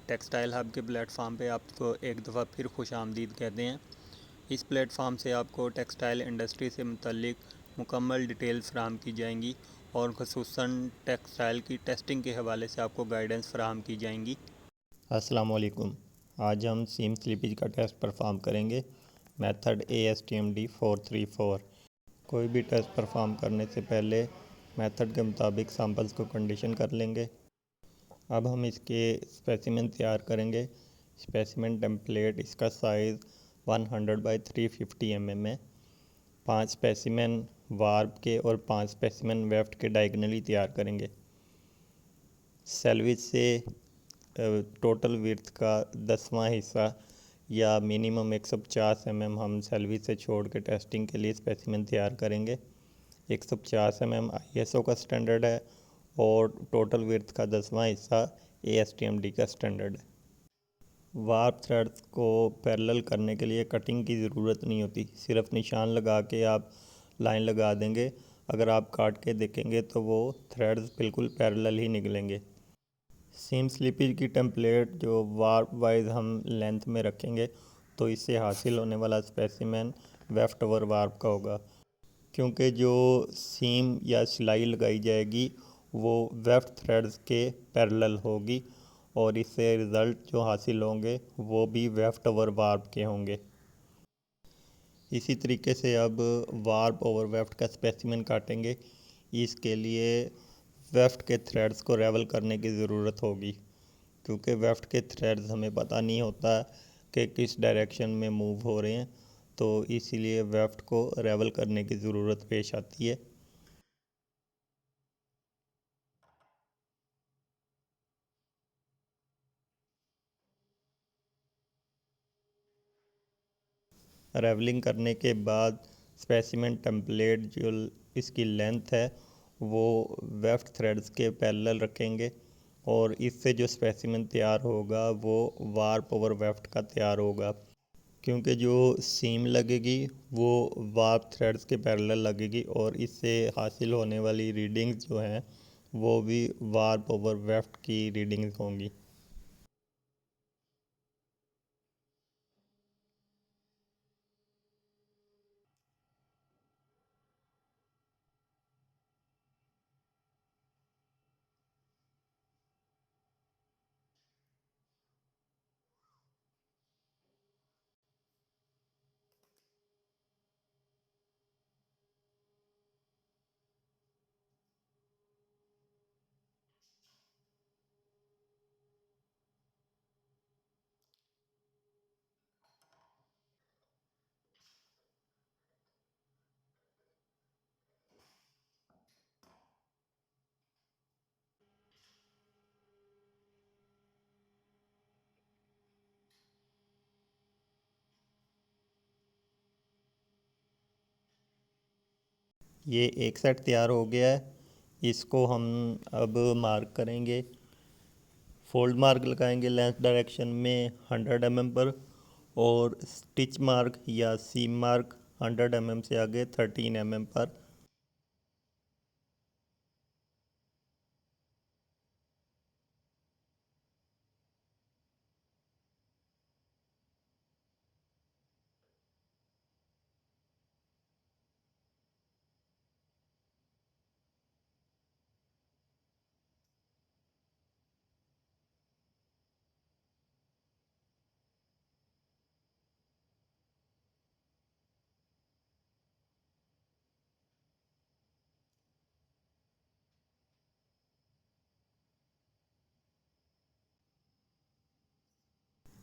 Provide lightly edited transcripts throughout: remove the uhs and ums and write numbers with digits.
Textile hub के platform पे आपको एक दफ़ा फिर खुश आमदीद कहते हैं। इस प्लेटफॉर्म से आपको टेक्सटाइल इंडस्ट्री से मुतल्लिक मुकम्मल डिटेल्स फराहम की जाएंगी और ख़ुसूसन टेक्सटाइल की टेस्टिंग के हवाले से आपको गाइडेंस फराहम की जाएंगी। अस्सलाम वालेकुम। आज हम सीम स्लीपेज का टेस्ट परफॉर्म करेंगे। Method ASTM D434। कोई भी टेस्ट परफॉर्म करने से पहले मेथड के मुताबिक सैंपल्स को कंडीशन कर लेंगे। अब हम इसके स्पेसिमेन तैयार करेंगे। स्पेसिमेन टेम्पलेट, इसका साइज़ 100 बाई 350 mm है। 5 स्पेसिमेन वार्प के और 5 स्पेसिमेन वेफ्ट के डायगनली तैयार करेंगे। सेल्वेज से टोटल विड्थ का 10वां हिस्सा या मिनिमम 150 mm हम सेल्वेज से छोड़ के टेस्टिंग के लिए स्पेसिमेन तैयार करेंगे। 150 mm ISO का स्टैंडर्ड है और टोटल विड्थ का 10वां हिस्सा ASTM-D का स्टैंडर्ड है। वार्प थ्रेड्स को पैरेलल करने के लिए कटिंग की ज़रूरत नहीं होती, सिर्फ निशान लगा के आप लाइन लगा देंगे। अगर आप काट के देखेंगे तो वो थ्रेड्स बिल्कुल पैरेलल ही निकलेंगे। सीम स्लीपेज की टेम्पलेट जो वार्प वाइज हम लेंथ में रखेंगे तो इससे हासिल होने वाला स्पेसिमेन वेफ्ट ओवर वार्प का होगा, क्योंकि जो सीम या सिलाई लगाई जाएगी वो वेफ्ट थ्रेड्स के पैरेलल होगी और इससे रिज़ल्ट जो हासिल होंगे वो भी वेफ्ट ओवर वार्प के होंगे। इसी तरीके से अब वार्प ओवर वेफ्ट का स्पेसिमेन काटेंगे। इसके लिए वेफ्ट के थ्रेड्स को रेवल करने की ज़रूरत होगी, क्योंकि वेफ्ट के थ्रेड्स हमें पता नहीं होता कि किस डायरेक्शन में मूव हो रहे हैं, तो इसीलिए वेफ्ट को रेवल करने की ज़रूरत पेश आती है। रेवलिंग करने के बाद स्पेसिमेन टेम्पलेट जो इसकी लेंथ है वो वेफ्ट थ्रेड्स के पैरेलल रखेंगे और इससे जो स्पेसिमेन तैयार होगा वो वार्प ओवर वेफ्ट का तैयार होगा, क्योंकि जो सीम लगेगी वो वार्प थ्रेड्स के पैरेलल लगेगी और इससे हासिल होने वाली रीडिंग्स जो हैं वो भी वार्प ओवर वेफ्ट की रीडिंग्स होंगी। ये एक सेट तैयार हो गया है। इसको हम अब मार्क करेंगे। फोल्ड मार्क लगाएंगे लेंथ डायरेक्शन में 100 mm पर और स्टिच मार्क या सीम मार्क 100 mm से आगे 13 mm पर।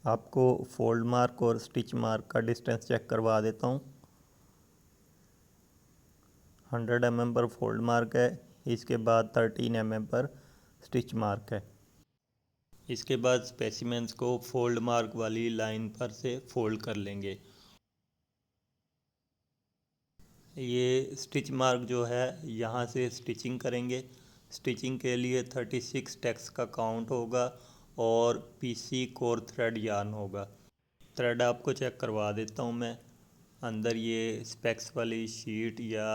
आपको फोल्ड मार्क और स्टिच मार्क का डिस्टेंस चेक करवा देता हूँ। 100 mm पर फोल्ड मार्क है, इसके बाद 13 mm पर स्टिच मार्क है। इसके बाद स्पेसिमेंस को फोल्ड मार्क वाली लाइन पर से फोल्ड कर लेंगे। ये स्टिच मार्क जो है यहाँ से स्टिचिंग करेंगे। स्टिचिंग के लिए 36 टैक्स का काउंट होगा और पीसी कोर थ्रेड यार्न होगा। थ्रेड आपको चेक करवा देता हूँ मैं। अंदर ये स्पेक्स वाली शीट या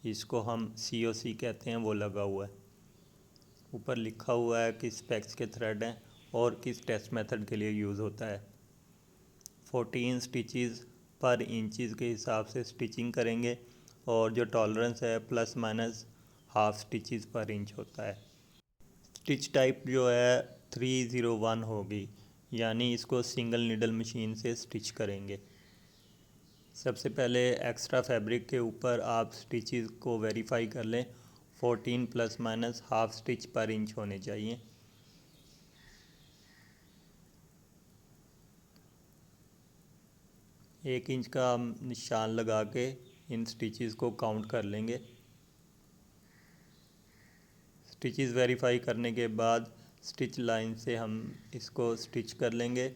इसको हम COC कहते हैं वो लगा हुआ है। ऊपर लिखा हुआ है कि स्पेक्स के थ्रेड हैं और किस टेस्ट मेथड के लिए यूज़ होता है। 14 स्टिचेस पर इंचज़ के हिसाब से स्टिचिंग करेंगे और जो टॉलरेंस है प्लस माइनस हाफ स्टिचेस पर इंच होता है। स्टिच टाइप जो है 301 होगी, यानी इसको सिंगल नीडल मशीन से स्टिच करेंगे। सबसे पहले एक्स्ट्रा फैब्रिक के ऊपर आप स्टिचेस को वेरीफाई कर लें। 14 प्लस माइनस हाफ स्टिच पर इंच होने चाहिए। एक इंच का हम निशान लगा के इन स्टिचेस को काउंट कर लेंगे। स्टिचेस वेरीफाई करने के बाद स्टिच लाइन से हम इसको स्टिच कर लेंगे।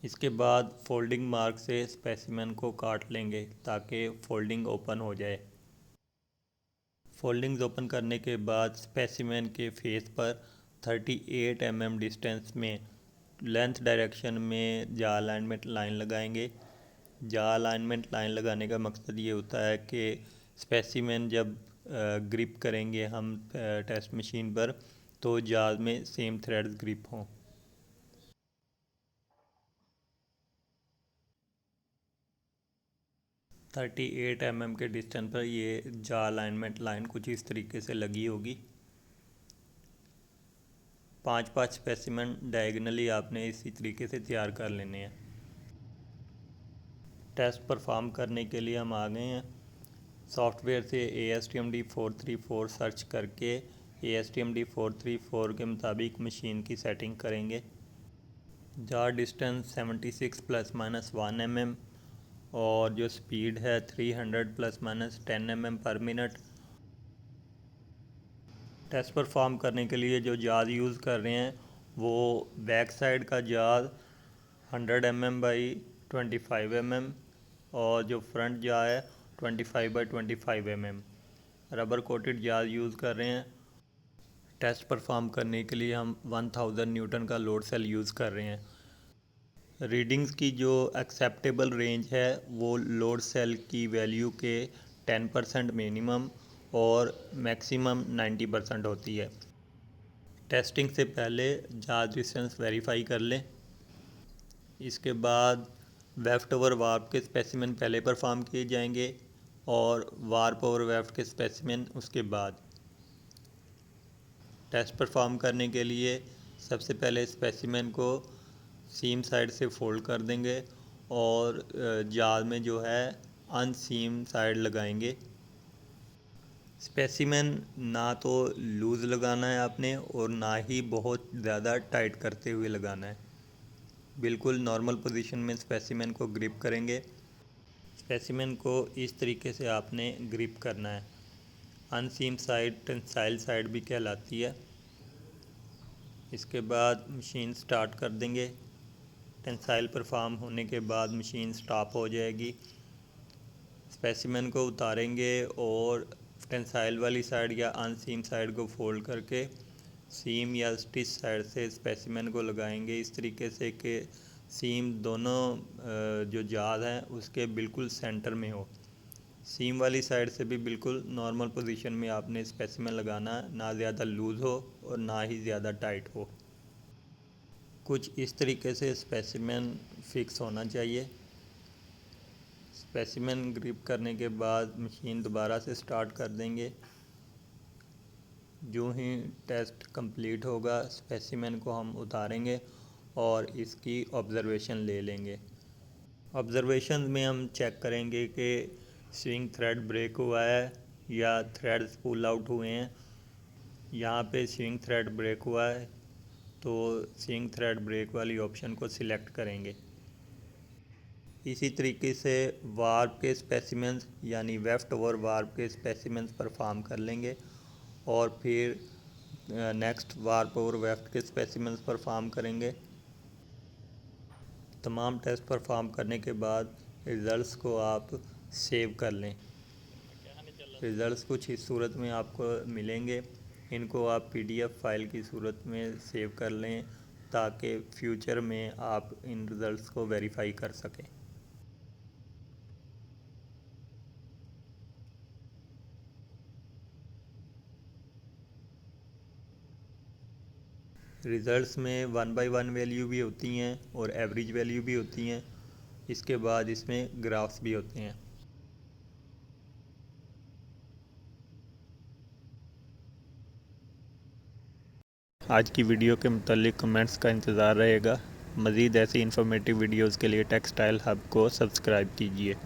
इसके बाद फोल्डिंग मार्क से स्पेसिमेन को काट लेंगे ताकि फोल्डिंग ओपन हो जाए। फोल्डिंग्स ओपन करने के बाद स्पेसिमेन के फेस पर 38 mm डिस्टेंस में लेंथ डायरेक्शन में जा अलाइनमेंट लाइन लगाएंगे। जा अलाइनमेंट लाइन लगाने का मकसद ये होता है कि स्पेसिमेन जब ग्रिप करेंगे हम टेस्ट मशीन पर तो जाल में सेम थ्रेड्स ग्रिप हों। थर्टी एट mm के डिस्टेंस पर ये जा अलाइनमेंट लाइन कुछ इस तरीके से लगी होगी। 5 स्पेसिमेन डायगनली आपने इसी तरीके से तैयार कर लेने हैं। टेस्ट परफॉर्म करने के लिए हम आ गए हैं। सॉफ्टवेयर से ASTM D434 सर्च करके ASTM D434 के मुताबिक मशीन की सेटिंग करेंगे। Jar distance 76 plus minus 1 mm और जो स्पीड है 300 plus minus 10 mm per minute. Test perform करने के लिए जो जाज यूज़ कर रहे हैं वो बैक साइड का जाज 100 mm बाई 25 mm और जो फ्रंट जा है 25 बाई 25 mm रबर कोटेड जाज यूज़ कर रहे हैं। टेस्ट परफॉर्म करने के लिए हम 1000 न्यूटन का लोड सेल यूज़ कर रहे हैं। रीडिंग्स की जो एक्सेप्टेबल रेंज है वो लोड सेल की वैल्यू के 10% मिनिमम और मैक्सिमम 90% होती है। टेस्टिंग से पहले जाज डिस्टेंस वेरीफाई कर लें। इसके बाद वेफ्ट ओवर वार्प के स्पेसिमेन पहले परफॉर्म किए जाएंगे और वार्प ओवर वेफ्ट के स्पेसिमेन उसके बाद। टेस्ट परफॉर्म करने के लिए सबसे पहले स्पेसिमेन को सीम साइड से फोल्ड कर देंगे और जाल में जो है अनसीम साइड लगाएंगे। स्पेसिमेन ना तो लूज़ लगाना है आपने और ना ही बहुत ज़्यादा टाइट करते हुए लगाना है। बिल्कुल नॉर्मल पोजीशन में स्पेसिमेन को ग्रिप करेंगे। स्पेसिमेन को इस तरीके से आपने ग्रिप करना है। अनसीम साइड टेंसाइल साइड भी कहलाती है। इसके बाद मशीन स्टार्ट कर देंगे। टेंसाइल परफॉर्म होने के बाद मशीन स्टॉप हो जाएगी। स्पेसिमेन को उतारेंगे और टेंसाइल वाली साइड या अनसीम साइड को फोल्ड करके सीम या स्टिच साइड से स्पेसिमेन को लगाएंगे इस तरीके से कि सीम दोनों जो जाल हैं उसके बिल्कुल सेंटर में हो। सीम वाली साइड से भी बिल्कुल नॉर्मल पोजीशन में आपने स्पेसिमेन लगाना, ना ज़्यादा लूज़ हो और ना ही ज़्यादा टाइट हो। कुछ इस तरीके से स्पेसिमेन फिक्स होना चाहिए। स्पेसिमेन ग्रिप करने के बाद मशीन दोबारा से स्टार्ट कर देंगे। जो ही टेस्ट कंप्लीट होगा स्पेसिमेन को हम उतारेंगे और इसकी ऑब्ज़र्वेशन ले लेंगे। ऑब्ज़र्वेशन में हम चेक करेंगे कि स्विंग थ्रेड ब्रेक हुआ है या थ्रेड्स पुल आउट हुए हैं। यहाँ पे स्विंग थ्रेड ब्रेक हुआ है तो स्विंग थ्रेड ब्रेक वाली ऑप्शन को सिलेक्ट करेंगे। इसी तरीके से वार्प के स्पेसिमेंस यानी वेफ्ट ओवर वार्प के स्पेसिमेंस परफॉर्म कर लेंगे और फिर नेक्स्ट वार्प ओवर वेफ्ट के स्पेसिमेंस परफॉर्म करेंगे। तमाम टेस्ट परफॉर्म करने के बाद रिज़ल्ट्स को आप सेव कर लें। रिज़ल्ट्स कुछ इस सूरत में आपको मिलेंगे। इनको आप PDF फाइल की सूरत में सेव कर लें ताकि फ्यूचर में आप इन रिज़ल्ट्स को वेरीफाई कर सकें। रिज़ल्ट्स में 1 बाय 1 वैल्यू भी होती हैं और एवरेज वैल्यू भी होती हैं। इसके बाद इसमें ग्राफ्स भी होते हैं। आज की वीडियो के मुतालिक कमेंट्स का इंतज़ार रहेगा। मज़ीद ऐसी इन्फॉर्मेटिव वीडियोज़ के लिए टेक्सटाइल हब को सब्सक्राइब कीजिए।